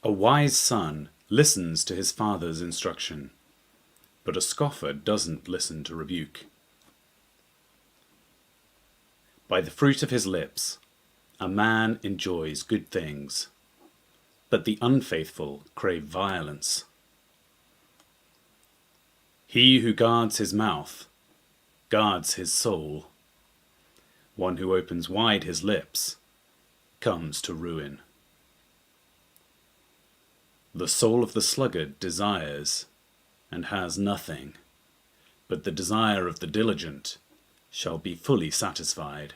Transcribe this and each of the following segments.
A wise son listens to his father's instruction, but a scoffer doesn't listen to rebuke. By the fruit of his lips, a man enjoys good things, but the unfaithful crave violence. He who guards his mouth guards his soul. One who opens wide his lips comes to ruin. The soul of the sluggard desires and has nothing, but the desire of the diligent shall be fully satisfied.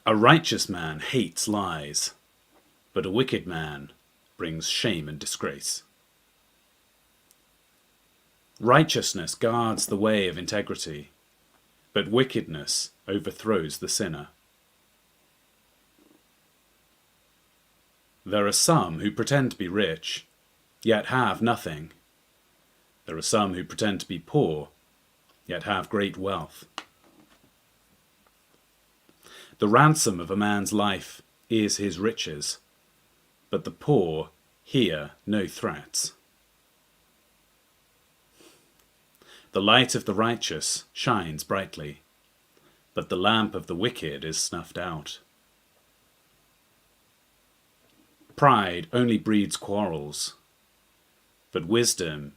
A righteous man hates lies, but a wicked man brings shame and disgrace. Righteousness guards the way of integrity, but wickedness overthrows the sinner. There are some who pretend to be rich, yet have nothing. There are some who pretend to be poor, yet have great wealth. The ransom of a man's life is his riches, but the poor hear no threats. The light of the righteous shines brightly, but the lamp of the wicked is snuffed out. Pride only breeds quarrels, but wisdom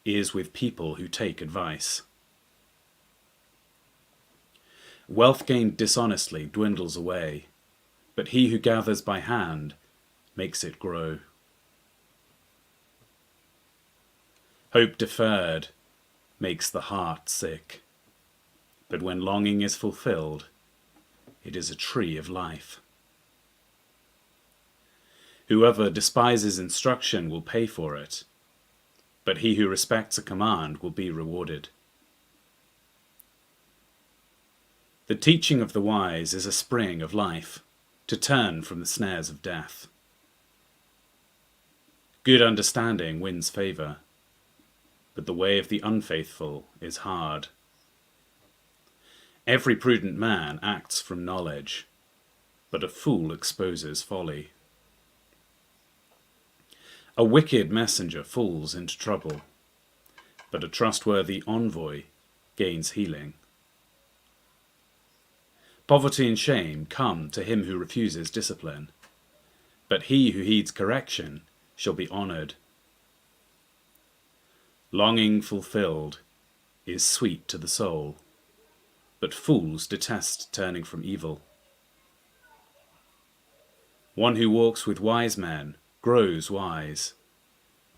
is with people who take advice. Wealth gained dishonestly dwindles away, but he who gathers by hand makes it grow. Hope deferred makes the heart sick, but when longing is fulfilled, it is a tree of life. Whoever despises instruction will pay for it, but he who respects a command will be rewarded. The teaching of the wise is a spring of life, to turn from the snares of death. Good understanding wins favor, but the way of the unfaithful is hard. Every prudent man acts from knowledge, but a fool exposes folly. A wicked messenger falls into trouble, but a trustworthy envoy gains healing. Poverty and shame come to him who refuses discipline, but he who heeds correction shall be honored. Longing fulfilled is sweet to the soul, but fools detest turning from evil. One who walks with wise men grows wise,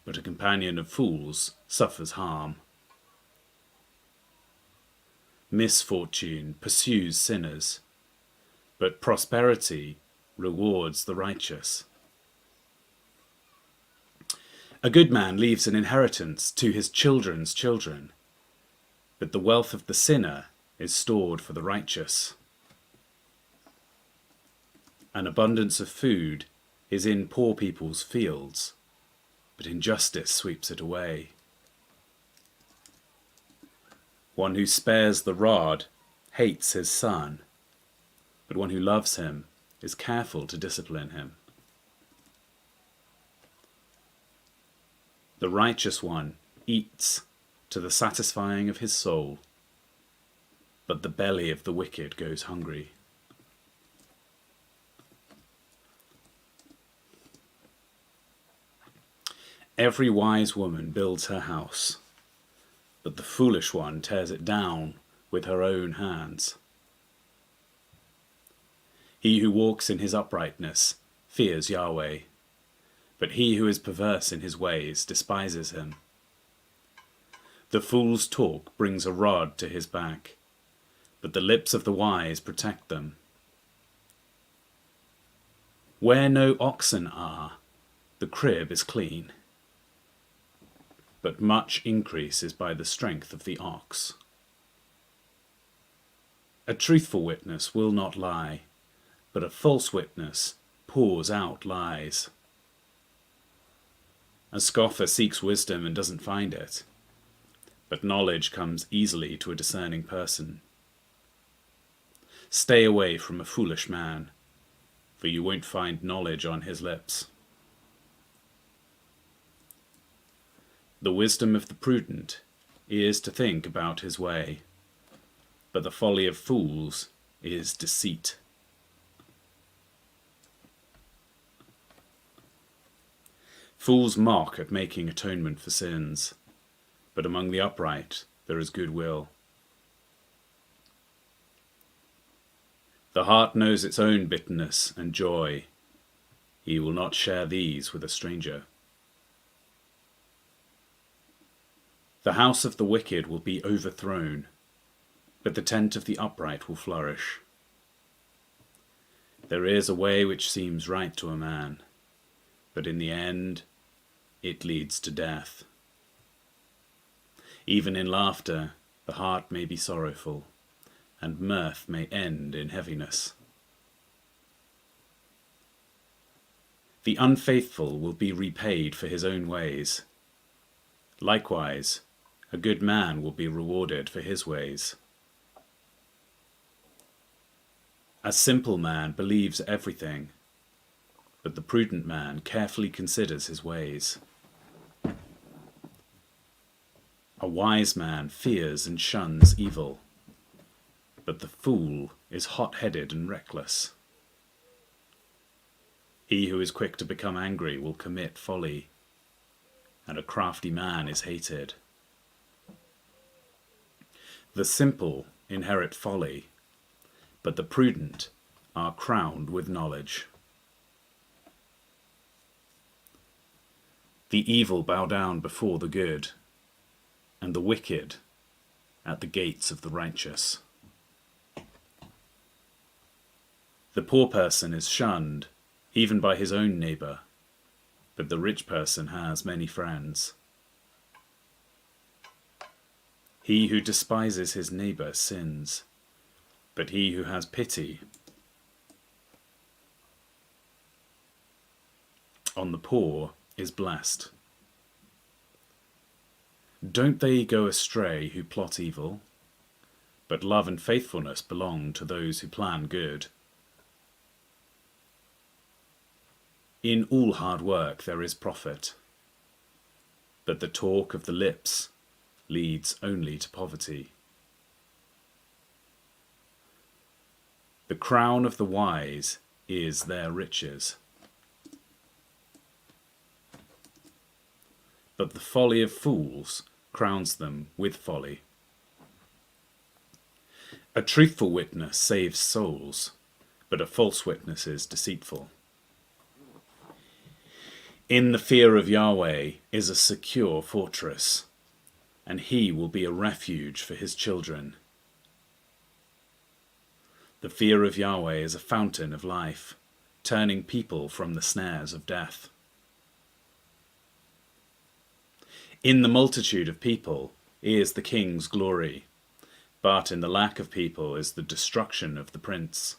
but a companion of fools suffers harm. Misfortune pursues sinners, but prosperity rewards the righteous. A good man leaves an inheritance to his children's children, but the wealth of the sinner is stored for the righteous. An abundance of food is in poor people's fields, but injustice sweeps it away. One who spares the rod hates his son, but one who loves him is careful to discipline him. The righteous one eats to the satisfying of his soul, but the belly of the wicked goes hungry. Every wise woman builds her house, but the foolish one tears it down with her own hands. He who walks in his uprightness fears Yahweh, but he who is perverse in his ways despises him. The fool's talk brings a rod to his back, but the lips of the wise protect them. Where no oxen are, the crib is clean, but much increase is by the strength of the ox. A truthful witness will not lie, but a false witness pours out lies. A scoffer seeks wisdom and doesn't find it, but knowledge comes easily to a discerning person. Stay away from a foolish man, for you won't find knowledge on his lips. The wisdom of the prudent is to think about his way, but the folly of fools is deceit. Fools mock at making atonement for sins, but among the upright there is goodwill. The heart knows its own bitterness and joy. He will not share these with a stranger. The house of the wicked will be overthrown, but the tent of the upright will flourish. There is a way which seems right to a man, but in the end it leads to death. Even in laughter the heart may be sorrowful, and mirth may end in heaviness. The unfaithful will be repaid for his own ways. Likewise, a good man will be rewarded for his ways. A simple man believes everything, but the prudent man carefully considers his ways. A wise man fears and shuns evil, but the fool is hot-headed and reckless. He who is quick to become angry will commit folly, and a crafty man is hated. The simple inherit folly, but the prudent are crowned with knowledge. The evil bow down before the good, and the wicked at the gates of the righteous. The poor person is shunned, even by his own neighbour, but the rich person has many friends. He who despises his neighbour sins, but he who has pity on the poor is blessed. Don't they go astray who plot evil? But love and faithfulness belong to those who plan good. In all hard work there is profit, but the talk of the lips leads only to poverty. The crown of the wise is their riches, but the folly of fools crowns them with folly. A truthful witness saves souls, but a false witness is deceitful. In the fear of Yahweh is a secure fortress, and he will be a refuge for his children. The fear of Yahweh is a fountain of life, turning people from the snares of death. In the multitude of people is the king's glory, but in the lack of people is the destruction of the prince.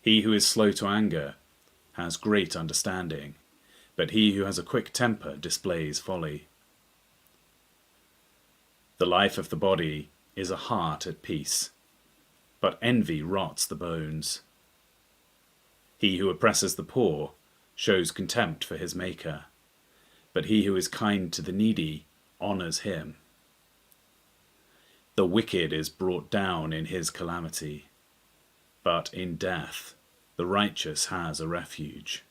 He who is slow to anger has great understanding, but he who has a quick temper displays folly. The life of the body is a heart at peace, but envy rots the bones. He who oppresses the poor shows contempt for his maker, but he who is kind to the needy honors him. The wicked is brought down in his calamity, but in death the righteous has a refuge.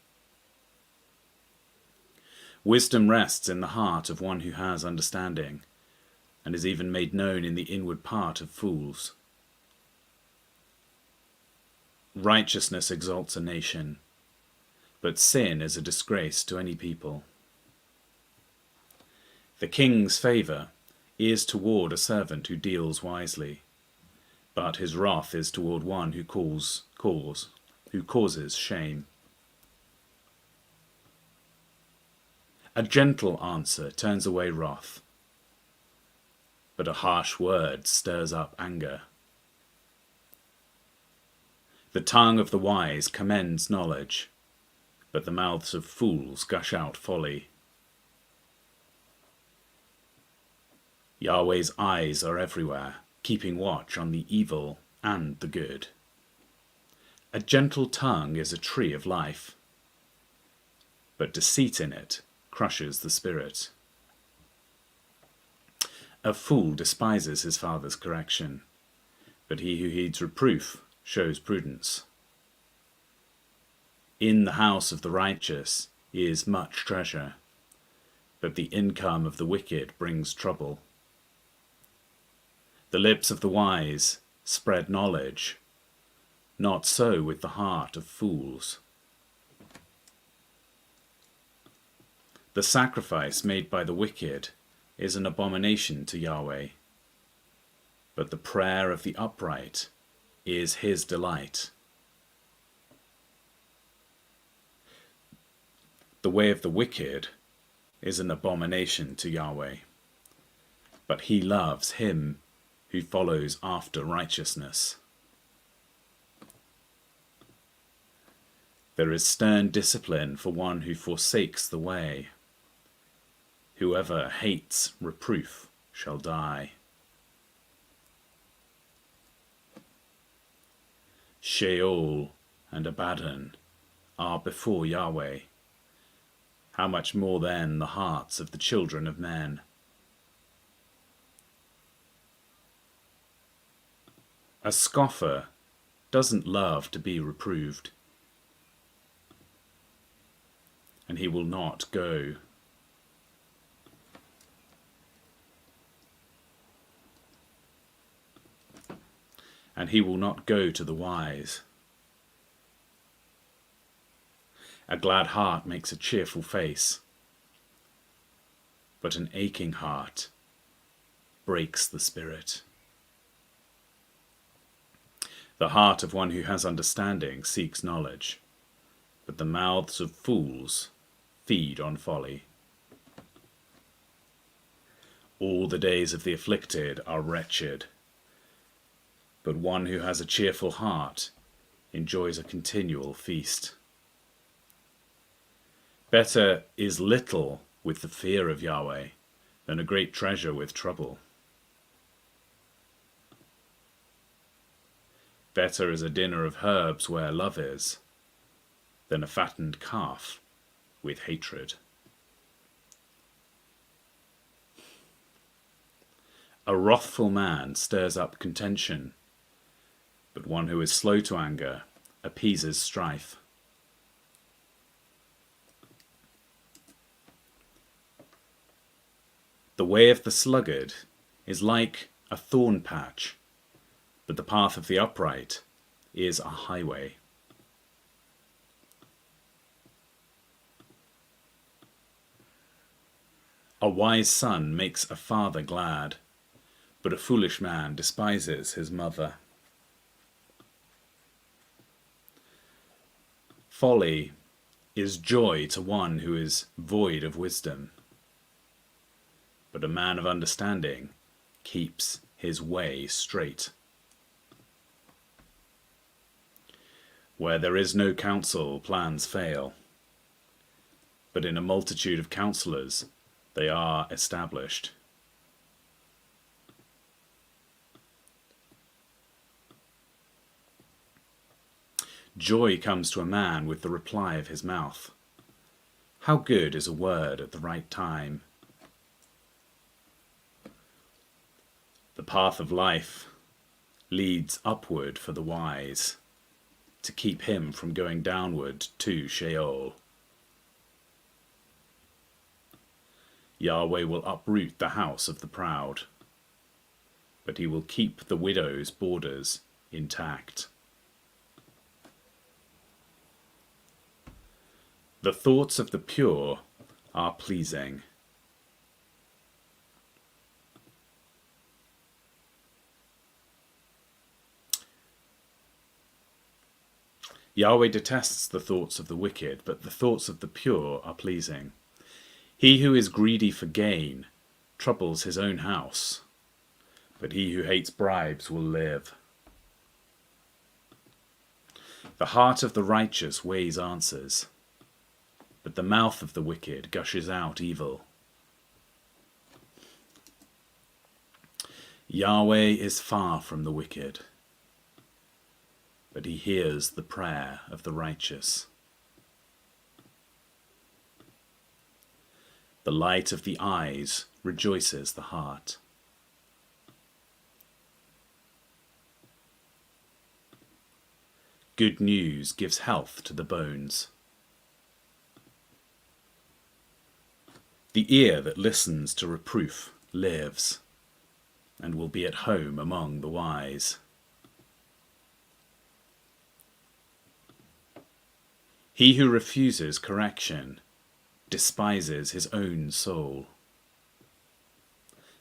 Wisdom rests in the heart of one who has understanding, and is even made known in the inward part of fools. Righteousness exalts a nation, but sin is a disgrace to any people. The king's favour is toward a servant who deals wisely, but his wrath is toward one who causes shame. A gentle answer turns away wrath, but a harsh word stirs up anger. The tongue of the wise commends knowledge, but the mouths of fools gush out folly. Yahweh's eyes are everywhere, keeping watch on the evil and the good. A gentle tongue is a tree of life, but deceit in it crushes the spirit. A fool despises his father's correction, but he who heeds reproof shows prudence. In the house of the righteous is much treasure, but the income of the wicked brings trouble. The lips of the wise spread knowledge, not so with the heart of fools. The sacrifice made by the wicked is an abomination to Yahweh, but the prayer of the upright is his delight. The way of the wicked is an abomination to Yahweh, but he loves him who follows after righteousness. There is stern discipline for one who forsakes the way. Whoever hates reproof shall die. Sheol and Abaddon are before Yahweh. How much more then the hearts of the children of men? A scoffer doesn't love to be reproved, and he will not go. And he will not go to the wise. A glad heart makes a cheerful face, but an aching heart breaks the spirit. The heart of one who has understanding seeks knowledge, but the mouths of fools feed on folly. All the days of the afflicted are wretched, but one who has a cheerful heart enjoys a continual feast. Better is little with the fear of Yahweh than a great treasure with trouble. Better is a dinner of herbs where love is than a fattened calf with hatred. A wrathful man stirs up contention, but one who is slow to anger appeases strife. The way of the sluggard is like a thorn patch, but the path of the upright is a highway. A wise son makes a father glad, but a foolish man despises his mother. Folly is joy to one who is void of wisdom, but a man of understanding keeps his way straight. Where there is no counsel, plans fail, but in a multitude of counselors they are established. Joy comes to a man with the reply of his mouth. How good is a word at the right time! The path of life leads upward for the wise, to keep him from going downward to Sheol. Yahweh will uproot the house of the proud, but he will keep the widow's borders intact. The thoughts of the pure are pleasing. Yahweh detests the thoughts of the wicked, but the thoughts of the pure are pleasing. He who is greedy for gain troubles his own house, but he who hates bribes will live. The heart of the righteous weighs answers, but the mouth of the wicked gushes out evil. Yahweh is far from the wicked, but he hears the prayer of the righteous. The light of the eyes rejoices the heart. Good news gives health to the bones. The ear that listens to reproof lives, and will be at home among the wise. He who refuses correction despises his own soul,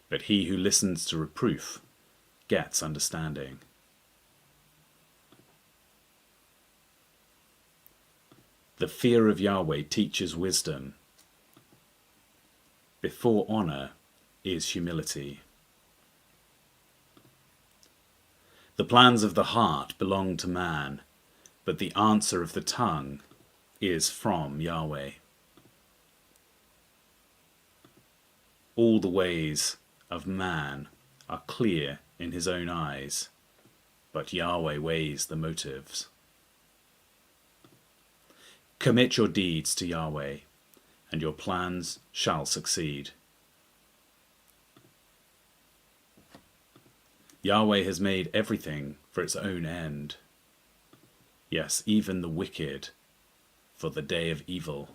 but he who listens to reproof gets understanding. The fear of Yahweh teaches wisdom. Before honor is humility. The plans of the heart belong to man, but the answer of the tongue is from Yahweh. All the ways of man are clear in his own eyes, but Yahweh weighs the motives. Commit your deeds to Yahweh, and your plans shall succeed. Yahweh has made everything for its own end. Yes, even the wicked for the day of evil.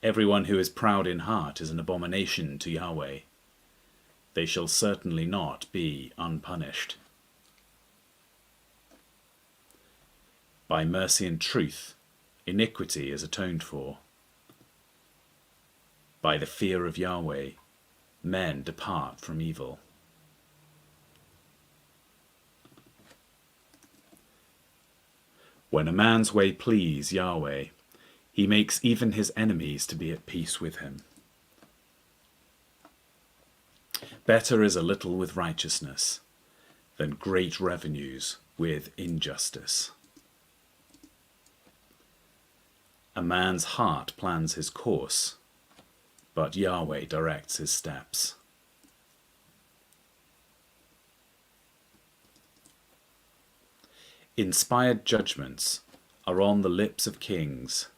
Everyone who is proud in heart is an abomination to Yahweh. They shall certainly not be unpunished. By mercy and truth, iniquity is atoned for. By the fear of Yahweh, men depart from evil. When a man's way please Yahweh, he makes even his enemies to be at peace with him. Better is a little with righteousness than great revenues with injustice. A man's heart plans his course, but Yahweh directs his steps. Inspired judgments are on the lips of kings.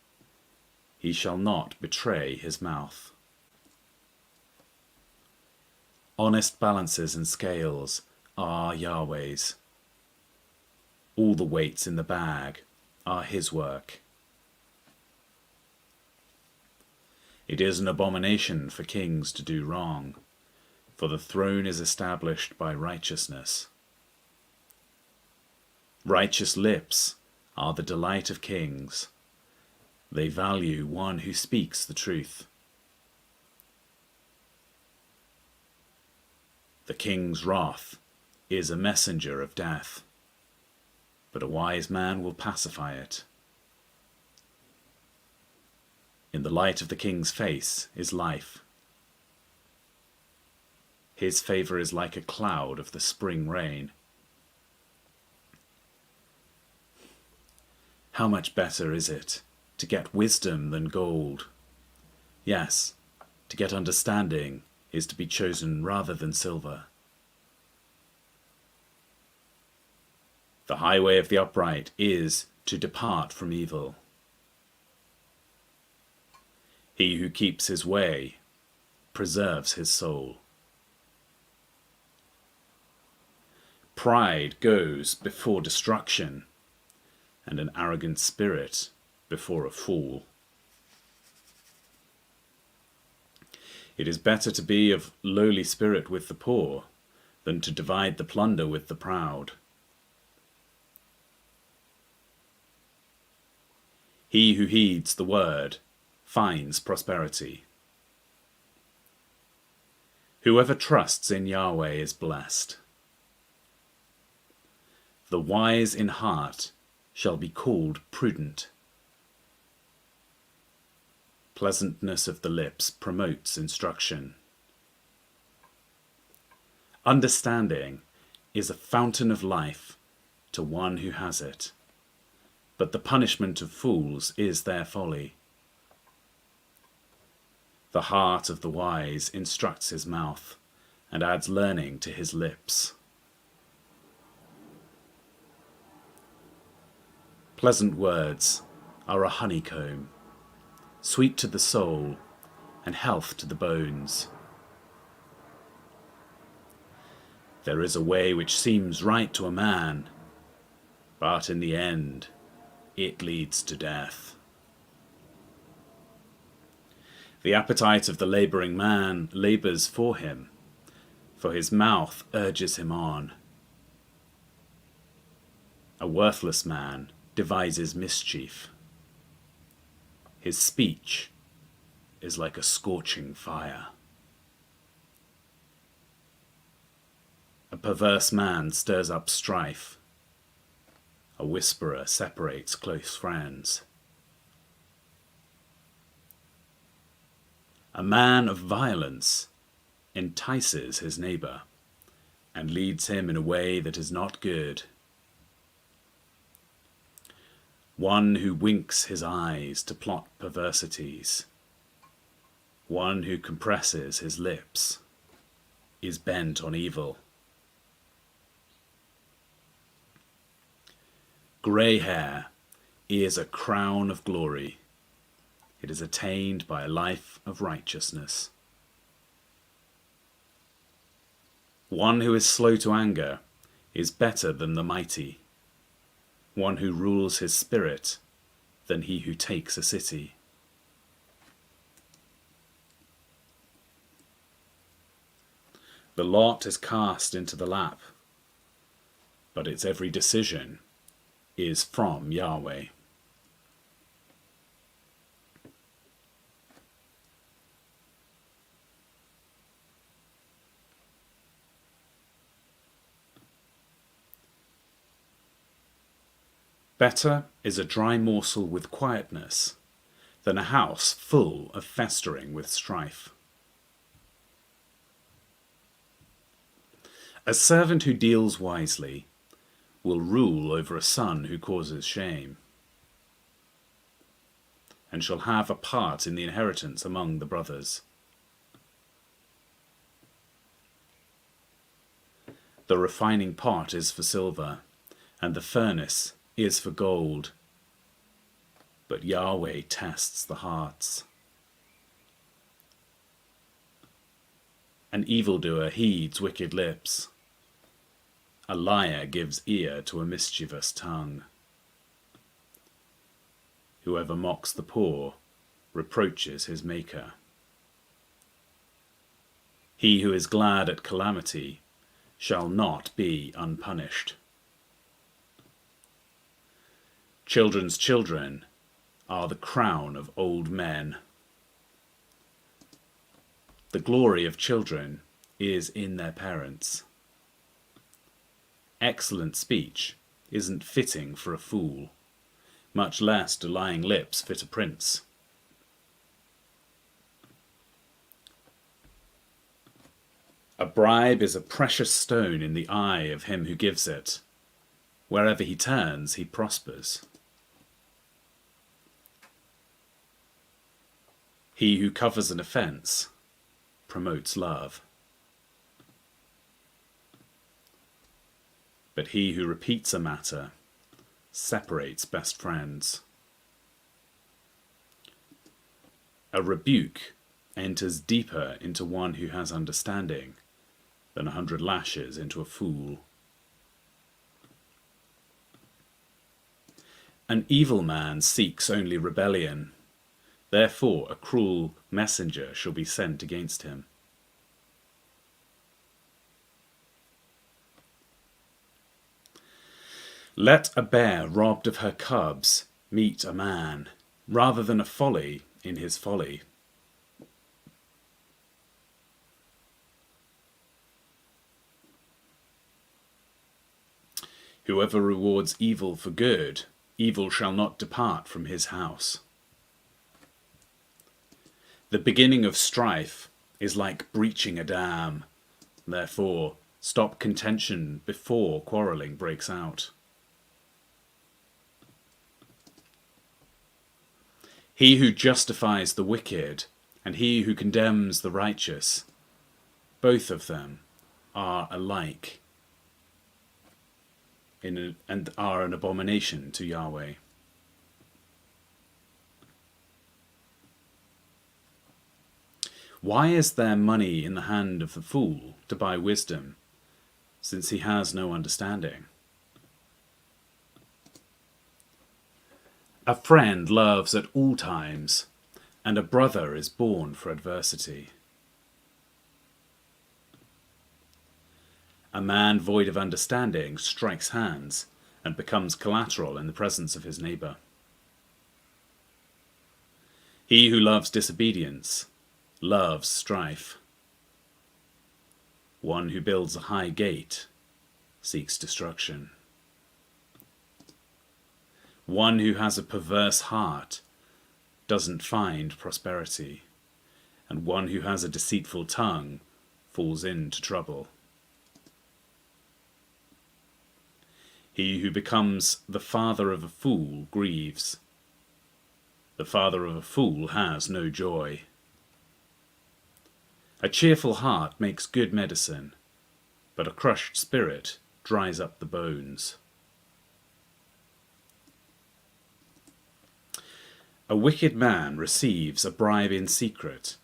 He shall not betray his mouth. Honest balances and scales are Yahweh's. All the weights in the bag are his work. It is an abomination for kings to do wrong, for the throne is established by righteousness. Righteous lips are the delight of kings. They value one who speaks the truth. The king's wrath is a messenger of death, but a wise man will pacify it. In the light of the king's face is life. His favor is like a cloud of the spring rain. How much better is it to get wisdom than gold? Yes, to get understanding is to be chosen rather than silver. The highway of the upright is to depart from evil. He who keeps his way preserves his soul. Pride goes before destruction, and an arrogant spirit before a fool. It is better to be of lowly spirit with the poor than to divide the plunder with the proud. He who heeds the word finds prosperity. Whoever trusts in Yahweh is blessed. The wise in heart shall be called prudent. Pleasantness of the lips promotes instruction. Understanding is a fountain of life to one who has it, but the punishment of fools is their folly. The heart of the wise instructs his mouth and adds learning to his lips. Pleasant words are a honeycomb, sweet to the soul and health to the bones. There is a way which seems right to a man, but in the end it leads to death. The appetite of the labouring man labours for him, for his mouth urges him on. A worthless man devises mischief. His speech is like a scorching fire. A perverse man stirs up strife. A whisperer separates close friends. A man of violence entices his neighbour and leads him in a way that is not good. One who winks his eyes to plot perversities, one who compresses his lips, is bent on evil. Grey hair is a crown of glory. It is attained by a life of righteousness. One who is slow to anger is better than the mighty, one who rules his spirit than he who takes a city. The lot is cast into the lap, but its every decision is from Yahweh. Better is a dry morsel with quietness than a house full of festering with strife. A servant who deals wisely will rule over a son who causes shame, and shall have a part in the inheritance among the brothers. The refining pot is for silver, and the furnace is for gold, but Yahweh tests the hearts. An evildoer heeds wicked lips. A liar gives ear to a mischievous tongue. Whoever mocks the poor reproaches his maker. He who is glad at calamity shall not be unpunished. Children's children are the crown of old men. The glory of children is in their parents. Excellent speech isn't fitting for a fool, much less do lying lips fit a prince. A bribe is a precious stone in the eye of him who gives it. Wherever he turns, he prospers. He who covers an offence promotes love, but he who repeats a matter separates best friends. A rebuke enters deeper into one who has understanding than 100 lashes into a fool. An evil man seeks only rebellion. Therefore a cruel messenger shall be sent against him. Let a bear robbed of her cubs meet a man, rather than a folly in his folly. Whoever rewards evil for good, evil shall not depart from his house. The beginning of strife is like breaching a dam. Therefore, stop contention before quarrelling breaks out. He who justifies the wicked and he who condemns the righteous, both of them are alike and are an abomination to Yahweh. Why is there money in the hand of the fool to buy wisdom, since he has no understanding? A friend loves at all times, and a brother is born for adversity. A man void of understanding strikes hands and becomes collateral in the presence of his neighbour. He who loves disobedience loves strife. One who builds a high gate seeks destruction. One who has a perverse heart doesn't find prosperity, and one who has a deceitful tongue falls into trouble. He who becomes the father of a fool grieves. The father of a fool has no joy. A cheerful heart makes good medicine, but a crushed spirit dries up the bones. A wicked man receives a bribe in secret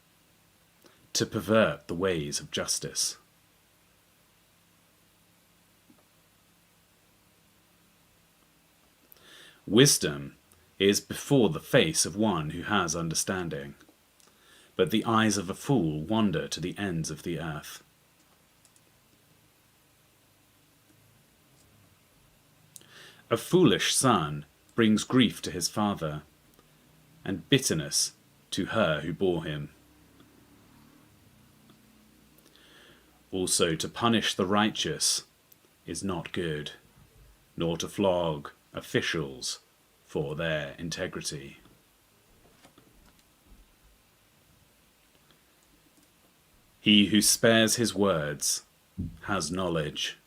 to pervert the ways of justice. Wisdom is before the face of one who has understanding, but the eyes of a fool wander to the ends of the earth. A foolish son brings grief to his father, and bitterness to her who bore him. Also, to punish the righteous is not good, nor to flog officials for their integrity. He who spares his words has knowledge.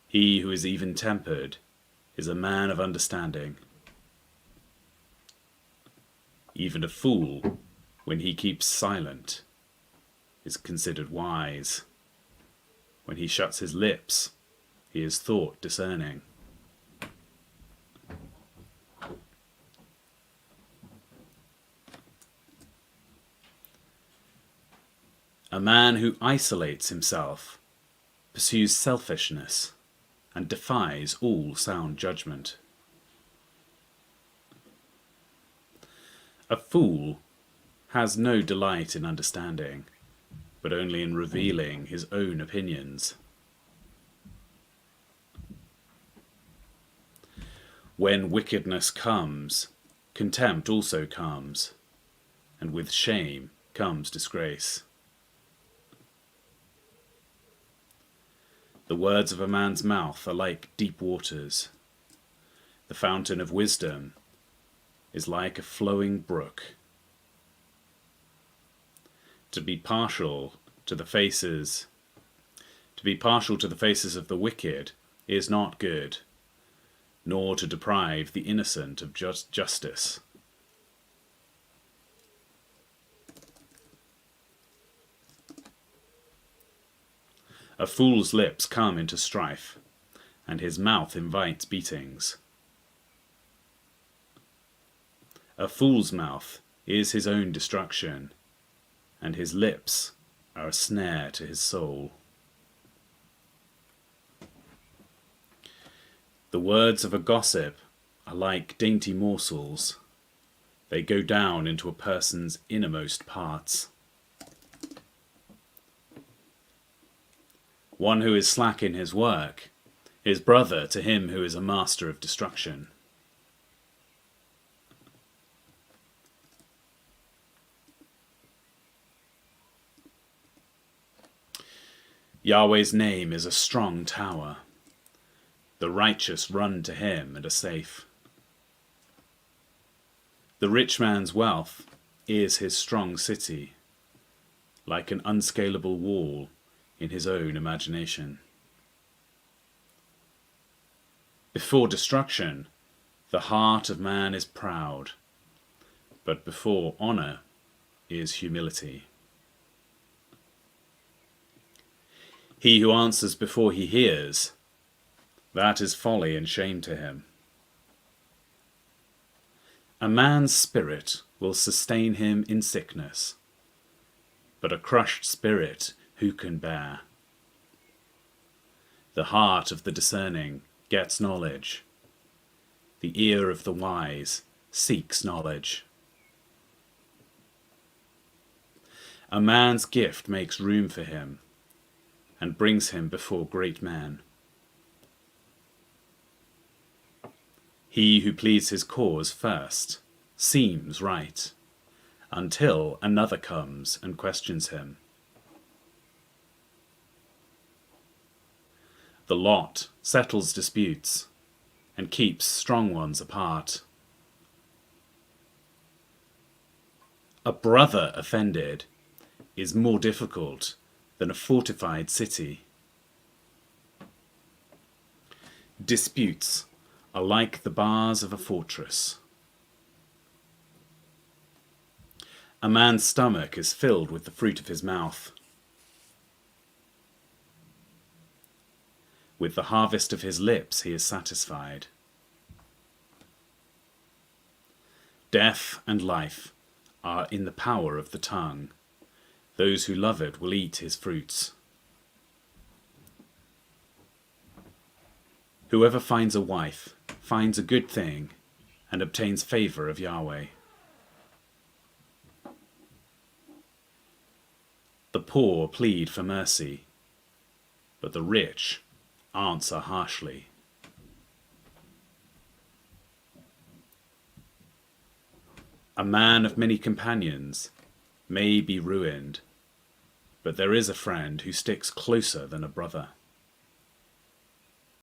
He who is even-tempered is a man of understanding. Even a fool, when he keeps silent, is considered wise. When he shuts his lips, he is thought discerning. A man who isolates himself pursues selfishness and defies all sound judgment. A fool has no delight in understanding, but only in revealing his own opinions. When wickedness comes, contempt also comes, and with shame comes disgrace. The words of a man's mouth are like deep waters. The fountain of wisdom is like a flowing brook. To be partial to the faces of the wicked is not good, nor to deprive the innocent of justice. A fool's lips come into strife, and his mouth invites beatings. A fool's mouth is his own destruction, and his lips are a snare to his soul. The words of a gossip are like dainty morsels. They go down into a person's innermost parts. One who is slack in his work is brother to him who is a master of destruction. Yahweh's name is a strong tower. The righteous run to him and are safe. The rich man's wealth is his strong city, like an unscalable wall in his own imagination. Before destruction, the heart of man is proud, but before honor is humility. He who answers before he hears, that is folly and shame to him. A man's spirit will sustain him in sickness, but a crushed spirit who can bear? The heart of the discerning gets knowledge. The ear of the wise seeks knowledge. A man's gift makes room for him and brings him before great men. He who pleads his cause first seems right, until another comes and questions him. The lot settles disputes and keeps strong ones apart. A brother offended is more difficult than a fortified city. Disputes are like the bars of a fortress. A man's stomach is filled with the fruit of his mouth. With the harvest of his lips he is satisfied. Death and life are in the power of the tongue. Those who love it will eat his fruits. Whoever finds a wife finds a good thing and obtains favor of Yahweh. The poor plead for mercy, but the rich answer harshly. A man of many companions may be ruined, but there is a friend who sticks closer than a brother.